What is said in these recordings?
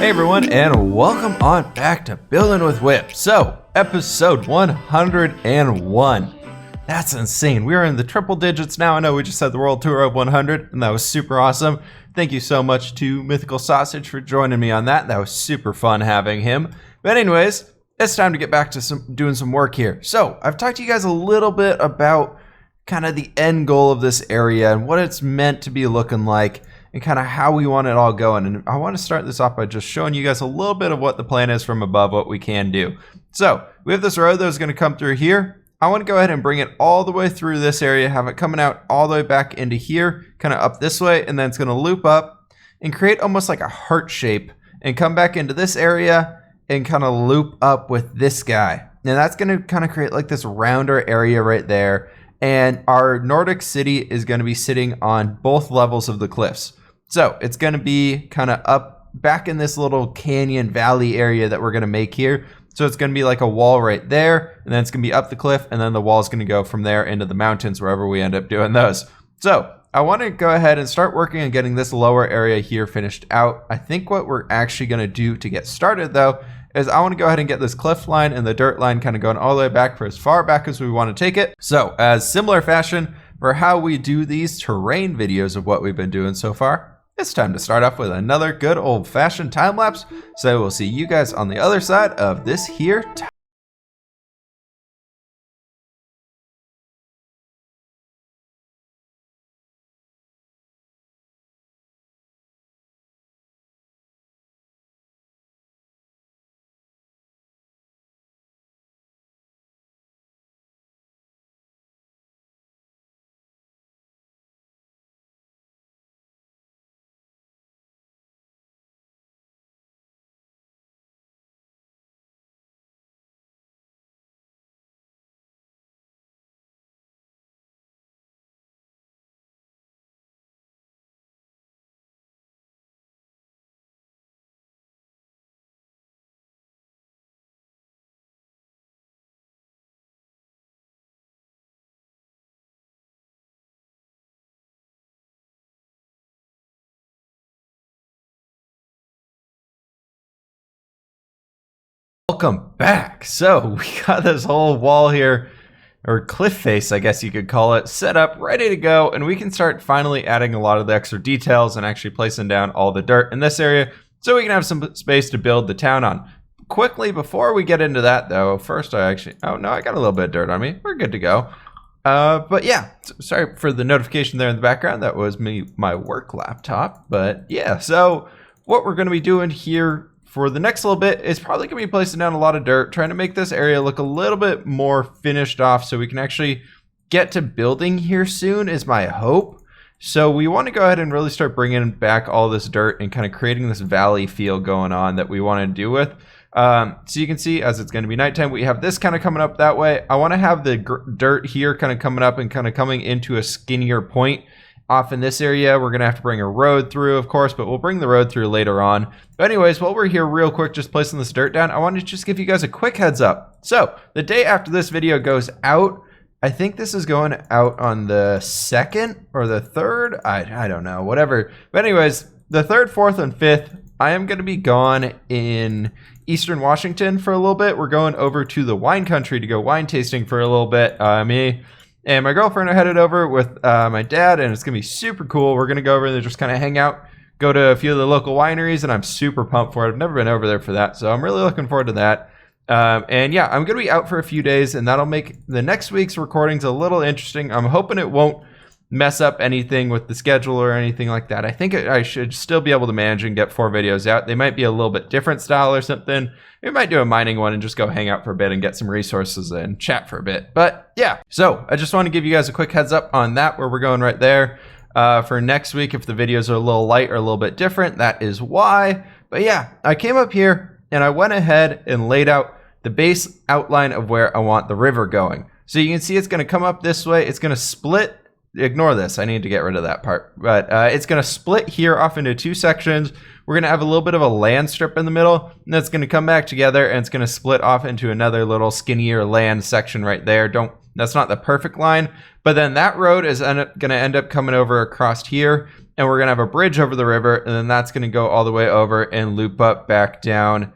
Hey everyone, and welcome on back to Building with Whip. So, episode 101. That's insane. We are in the triple digits now. I know we just had the world tour of 100, and that was super awesome. Thank you so much to Mythical Sausage for joining me on that. That was super fun having him. But anyways, it's time to get back to doing some work here. So, I've talked to you guys a little bit about kind of the end goal of this area and what it's meant to be looking like, and kind of how we want it all going. And I want to start this off by just showing you guys a little bit of what the plan is from above, what we can do. So we have this road that is going to come through here. I want to go ahead and bring it all the way through this area, have it coming out all the way back into here, kind of up this way, and then it's going to loop up and create almost like a heart shape and come back into this area and kind of loop up with this guy. And that's going to kind of create like this rounder area right there. And our Nordic city is going to be sitting on both levels of the cliffs. So it's going to be kind of up back in this little canyon valley area that we're going to make here. So it's going to be like a wall right there, and then it's going to be up the cliff, and then the wall is going to go from there into the mountains wherever we end up doing those. So I want to go ahead and start working on getting this lower area here finished out. I think what we're actually going to do to get started though is I want to go ahead and get this cliff line and the dirt line kind of going all the way back for as far back as we want to take it. So as similar fashion for how we do these terrain videos of what we've been doing so far, it's time to start off with another good old-fashioned time lapse. So we'll see you guys on the other side of this here time. Welcome back. So we got this whole wall here, or cliff face, I guess you could call it, set up, ready to go, and we can start finally adding a lot of the extra details and actually placing down all the dirt in this area so we can have some space to build the town on. Quickly, before we get into that though, first I got a little bit of dirt on me. We're good to go. But yeah, sorry for the notification there in the background. That was my work laptop. But yeah, so what we're going to be doing here for the next little bit is probably going to be placing down a lot of dirt, trying to make this area look a little bit more finished off so we can actually get to building here soon is my hope. So we want to go ahead and really start bringing back all this dirt and kind of creating this valley feel going on that we want to do with. So you can see as it's going to be nighttime, we have this kind of coming up that way. I want to have the dirt here kind of coming up and kind of coming into a skinnier point. Off in this area, we're going to have to bring a road through, of course, but we'll bring the road through later on. But anyways, while we're here real quick, just placing this dirt down, I wanted to just give you guys a quick heads up. So the day after this video goes out, I think this is going out on the 2nd or the 3rd. I don't know, whatever. But anyways, the 3rd, 4th, and 5th, I am going to be gone in Eastern Washington for a little bit. We're going over to the wine country to go wine tasting for a little bit. Me and my girlfriend are headed over with my dad, and it's going to be super cool. We're going to go over there, just kind of hang out, go to a few of the local wineries, and I'm super pumped for it. I've never been over there for that, so I'm really looking forward to that. And yeah, I'm going to be out for a few days, and that'll make the next week's recordings a little interesting. I'm hoping it won't mess up anything with the schedule or anything like that. I think I should still be able to manage and get 4 videos out. They might be a little bit different style or something. We might do a mining one and just go hang out for a bit and get some resources and chat for a bit. But yeah, so I just want to give you guys a quick heads up on that, where we're going right there. For next week, if the videos are a little light or a little bit different, that is why. But yeah, I came up here and I went ahead and laid out the base outline of where I want the river going. So you can see it's going to come up this way. It's going to split. Ignore this. I need to get rid of that part. But it's going to split here off into 2 sections. We're going to have a little bit of a land strip in the middle, and that's going to come back together, and it's going to split off into another little skinnier land section right there. That's not the perfect line, but then that road is going to end up coming over across here, and we're going to have a bridge over the river, and then that's going to go all the way over and loop up back down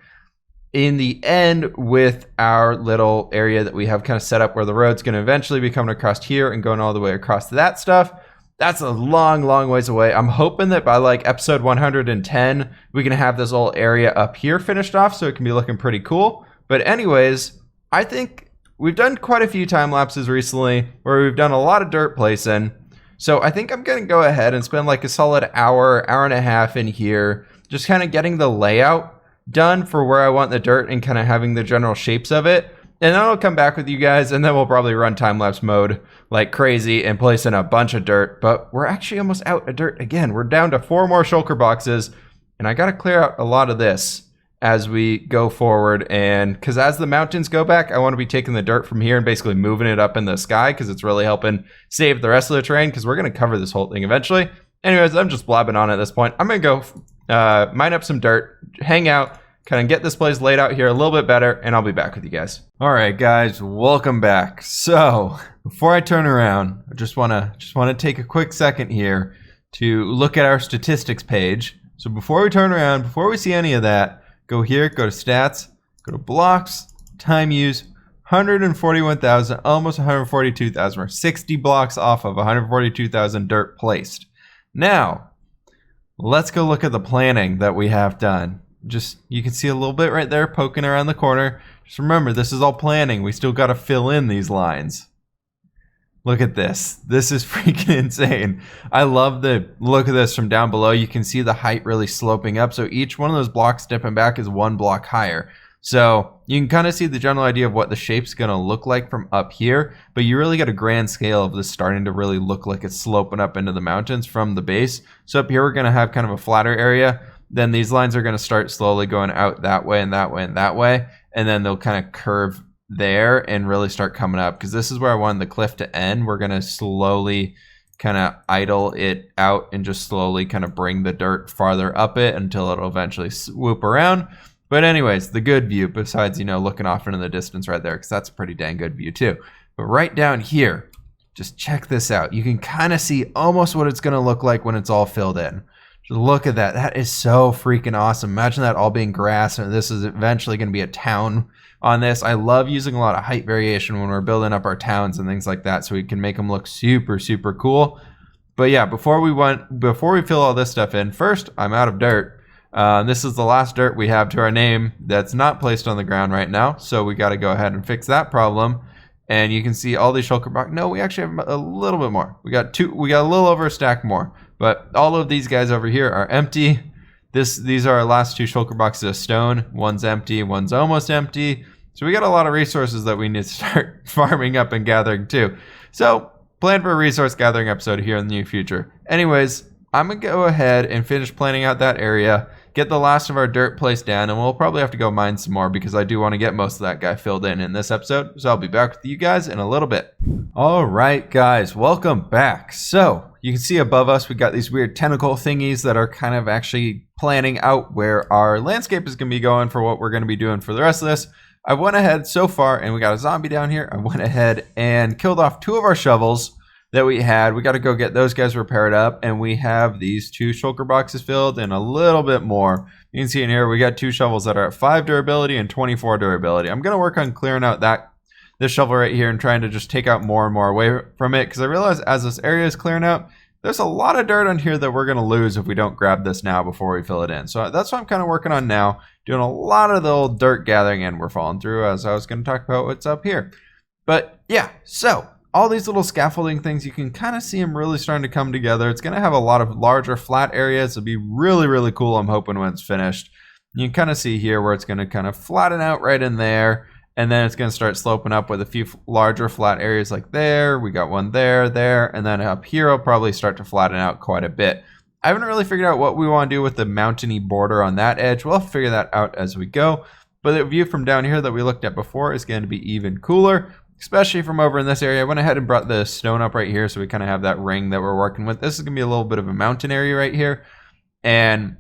in the end with our little area that we have kind of set up where the road's going to eventually be coming across here and going all the way across to that stuff. That's a long ways away. I'm hoping that by like episode 110, we can have this whole area up here finished off so it can be looking pretty cool. But anyways, I think we've done quite a few time lapses recently where we've done a lot of dirt placing. So I think I'm going to go ahead and spend like a solid hour and a half in here, just kind of getting the layout done for where I want the dirt and kind of having the general shapes of it. And then I'll come back with you guys, and then we'll probably run time-lapse mode like crazy and place in a bunch of dirt. But we're actually almost out of dirt again. We're down to 4 more shulker boxes, and I got to clear out a lot of this as we go forward. And because as the mountains go back, I want to be taking the dirt from here and basically moving it up in the sky because it's really helping save the rest of the terrain because we're going to cover this whole thing eventually. Anyways, I'm just blabbing on at this point. I'm going to go mine up some dirt, hang out, kind of get this place laid out here a little bit better, and I'll be back with you guys. All right, guys, welcome back. So before I turn around, I just want to take a quick second here to look at our statistics page. So before we turn around, before we see any of that, go here, go to stats, go to blocks, time use, 141,000, almost 142,000. We're 60 blocks off of 142,000 dirt placed. Now, let's go look at the planning that we have done. Just, you can see a little bit right there poking around the corner. Just remember, this is all planning. We still got to fill in these lines. Look at this. This is freaking insane. I love the look of this from down below. You can see the height really sloping up. So each one of those blocks stepping back is 1 block higher. So you can kind of see the general idea of what the shape's going to look like from up here, but you really get a grand scale of this starting to really look like it's sloping up into the mountains from the base. So up here, we're going to have kind of a flatter area. Then these lines are going to start slowly going out that way and that way and that way. And then they'll kind of curve there and really start coming up because this is where I want the cliff to end. We're going to slowly kind of idle it out and just slowly kind of bring the dirt farther up it until it'll eventually swoop around. But anyways, the good view, besides, you know, looking off into the distance right there, because that's a pretty dang good view too. But right down here, just check this out. You can kind of see almost what it's going to look like when it's all filled in. Just look at that. That is so freaking awesome. Imagine that all being grass, and this is eventually going to be a town on this. I love using a lot of height variation when we're building up our towns and things like that, so we can make them look super, super cool. But yeah, before we fill all this stuff in, first, I'm out of dirt. This is the last dirt we have to our name that's not placed on the ground right now, so we got to go ahead and fix that problem. And you can see all these shulker boxes. No, we actually have a little bit more. We got a little over a stack more. But all of these guys over here are empty. These are our last 2 shulker boxes of stone. One's empty, one's almost empty. So we got a lot of resources that we need to start farming up and gathering too. So plan for a resource gathering episode here in the near future. Anyways, I'm going to go ahead and finish planning out that area, get the last of our dirt placed down, and we'll probably have to go mine some more because I do want to get most of that guy filled in this episode. So I'll be back with you guys in a little bit. All right, guys, welcome back. So you can see above us, we got these weird tentacle thingies that are kind of actually planning out where our landscape is going to be going for what we're going to be doing for the rest of this. I went ahead so far, and we got a zombie down here. I went ahead and killed off 2 of our shovels that we had. We got to go get those guys repaired up, and we have these 2 shulker boxes filled and a little bit more. You can see in here we got 2 shovels that are at 5 durability and 24 durability. I'm going to work on clearing out this shovel right here and trying to just take out more and more away from it, because I realize as this area is clearing out, there's a lot of dirt on here that we're going to lose if we don't grab this now before we fill it in. So that's what I'm kind of working on now, doing a lot of the old dirt gathering, and we're falling through as I was going to talk about what's up here. But yeah, so all these little scaffolding things, you can kind of see them really starting to come together. It's going to have a lot of larger flat areas. It'll be really, really cool, I'm hoping, when it's finished. You can kind of see here where it's going to kind of flatten out right in there. And then it's going to start sloping up with a few larger flat areas like there. We got one there. And then up here, I'll probably start to flatten out quite a bit. I haven't really figured out what we want to do with the mountainy border on that edge. We'll figure that out as we go. But the view from down here that we looked at before is going to be even cooler, especially from over in this area. I went ahead and brought the stone up right here so we kind of have that ring that we're working with. This is going to be a little bit of a mountain area right here. And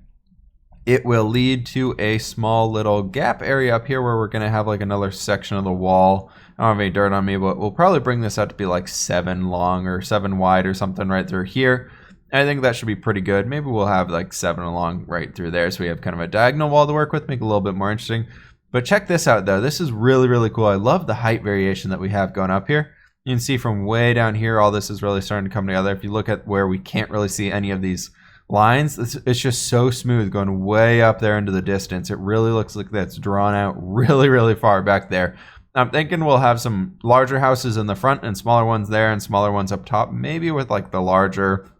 it will lead to a small little gap area up here where we're going to have like another section of the wall. I don't have any dirt on me, but we'll probably bring this out to be like 7 long or 7 wide or something right through here. I think that should be pretty good. Maybe we'll have like 7 along right through there, so we have kind of a diagonal wall to work with, make it a little bit more interesting. But check this out though, this is really, really cool. I love the height variation that we have going up here. You can see from way down here, all this is really starting to come together. If you look at where we can't really see any of these lines, it's just so smooth going way up there into the distance. It really looks like that's drawn out really, really far back there. I'm thinking we'll have some larger houses in the front and smaller ones there and smaller ones up top, maybe with like the larger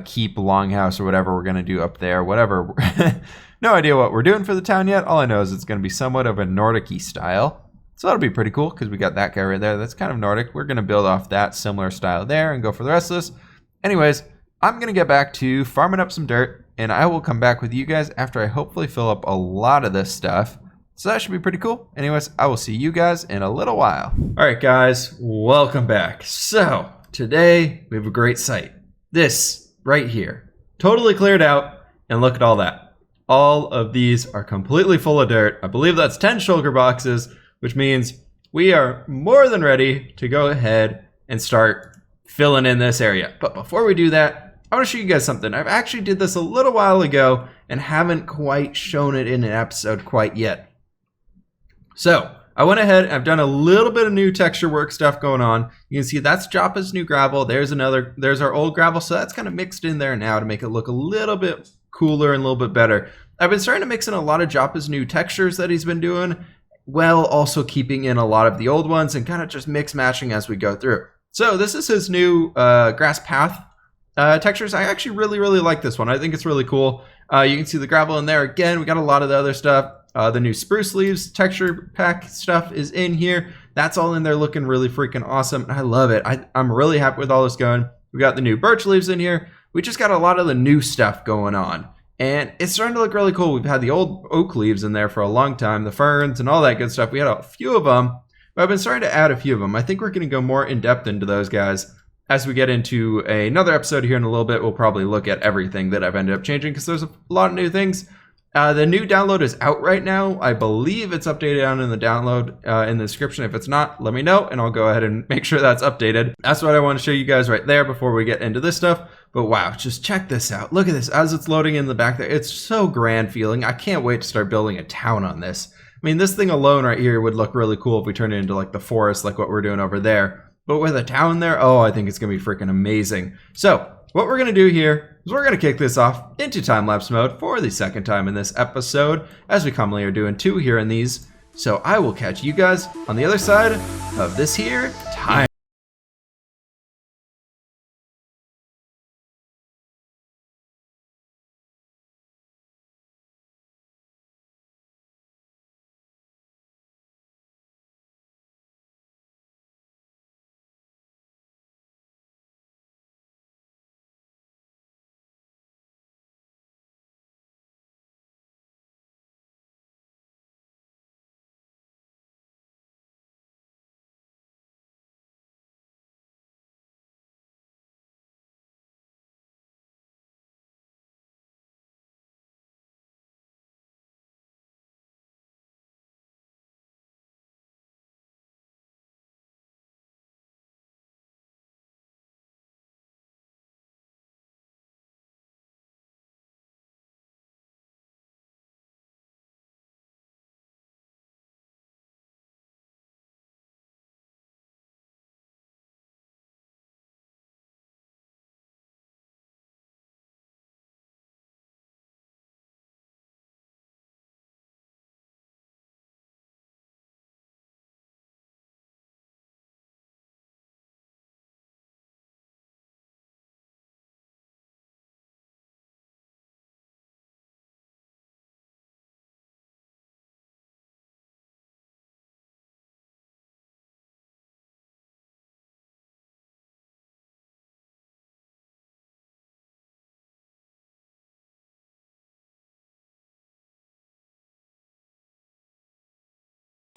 keep longhouse or whatever we're going to do up there, whatever. No idea what we're doing for the town yet. All I know is it's going to be somewhat of a Nordic-y style. So that'll be pretty cool because we got that guy right there. That's kind of Nordic. We're going to build off that similar style there and go for the rest of this. Anyways, I'm going to get back to farming up some dirt, and I will come back with you guys after I hopefully fill up a lot of this stuff. So that should be pretty cool. Anyways, I will see you guys in a little while. All right, guys, welcome back. So today we have a great site. This right here, totally cleared out, and look at all that. All of these are completely full of dirt. I believe that's 10 shulker boxes, which means we are more than ready to go ahead and start filling in this area. But before we do that, I want to show you guys something. I've actually did this a little while ago and haven't quite shown it in an episode quite yet. So I went ahead and I've done a little bit of new texture work stuff going on. You can see that's Joppa's new gravel. There's our old gravel. So that's kind of mixed in there now to make it look a little bit cooler and a little bit better. I've been starting to mix in a lot of Joppa's new textures that he's been doing, while also keeping in a lot of the old ones and kind of just mix matching as we go through. So this is his new grass path textures. I actually really, really like this one. I think it's really cool. You can see the gravel in there. Again, we got a lot of the other stuff. The new spruce leaves texture pack stuff is in here. That's all in there looking really freaking awesome. I love it. I'm really happy with all this going. We got the new birch leaves in here. We just got a lot of the new stuff going on. And it's starting to look really cool. We've had the old oak leaves in there for a long time, the ferns and all that good stuff. We had a few of them, but I've been starting to add a few of them. I think we're going to go more in depth into those guys as we get into another episode here in a little bit. We'll probably look at everything that I've ended up changing because there's a lot of new things. The new download is out right now. I believe it's updated down in the download in the description. If it's not, let me know and I'll go ahead and make sure that's updated. That's what I want to show you guys right there before we get into this stuff. But wow, just check this out. Look at this as it's loading in the back there. It's so grand feeling. I can't wait to start building a town on this. I mean, this thing alone right here would look really cool if we turned it into like the forest, like what we're doing over there. But with a town there, oh, I think it's going to be freaking amazing. So what we're going to do here is we're going to kick this off into time-lapse mode for the second time in this episode, as we commonly are doing 2 here in these. So I will catch you guys on the other side of this here time.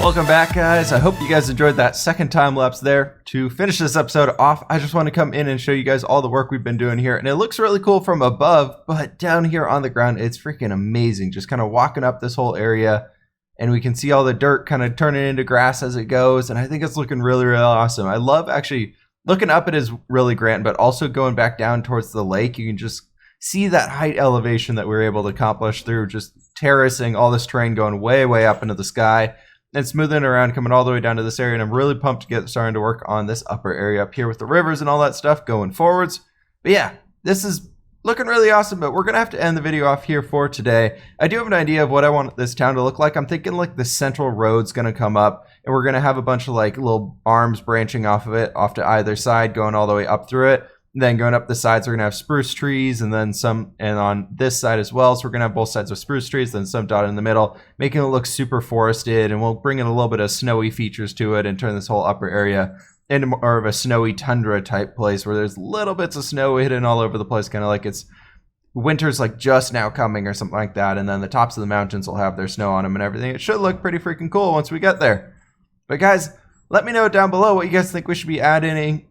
Welcome back, guys. I hope you guys enjoyed that second time lapse there. To finish this episode off, I just want to come in and show you guys all the work we've been doing here. And it looks really cool from above, but down here on the ground, it's freaking amazing. Just kind of walking up this whole area, and we can see all the dirt kind of turning into grass as it goes. And I think it's looking really, really awesome. I love actually looking up it is really grand, but also going back down towards the lake, you can just see that height elevation that we were able to accomplish through just terracing all this terrain going way, way up into the sky and smoothing around, coming all the way down to this area. And I'm really pumped to get starting to work on this upper area up here with the rivers and all that stuff going forwards. But yeah, this is looking really awesome, but we're going to have to end the video off here for today. I do have an idea of what I want this town to look like. I'm thinking like the central road's going to come up, and we're going to have a bunch of like little arms branching off of it, off to either side, going all the way up through it. And then going up the sides, we're going to have spruce trees, and then some, and on this side as well. So we're going to have both sides with spruce trees, then some dotted in the middle, making it look super forested, and we'll bring in a little bit of snowy features to it and turn this whole upper area into more of a snowy tundra type place where there's little bits of snow hidden all over the place, kind of like it's winter's like just now coming or something like that. And then the tops of the mountains will have their snow on them and everything. It should look pretty freaking cool once we get there. But guys, let me know down below what you guys think we should be adding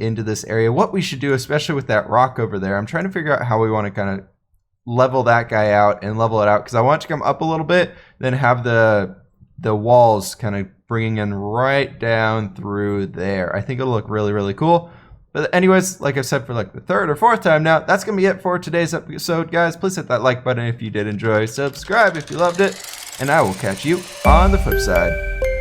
into this area, what we should do, especially with that rock over there. I'm trying to figure out how we want to kind of level that guy out and level it out, because I want it to come up a little bit, then have the walls kind of bringing in right down through there. I think it'll look really, really cool. But anyways, like I've said for like the third or fourth time now, that's going to be it for today's episode, guys. Please hit that like button if you did enjoy. Subscribe if you loved it. And I will catch you on the flip side.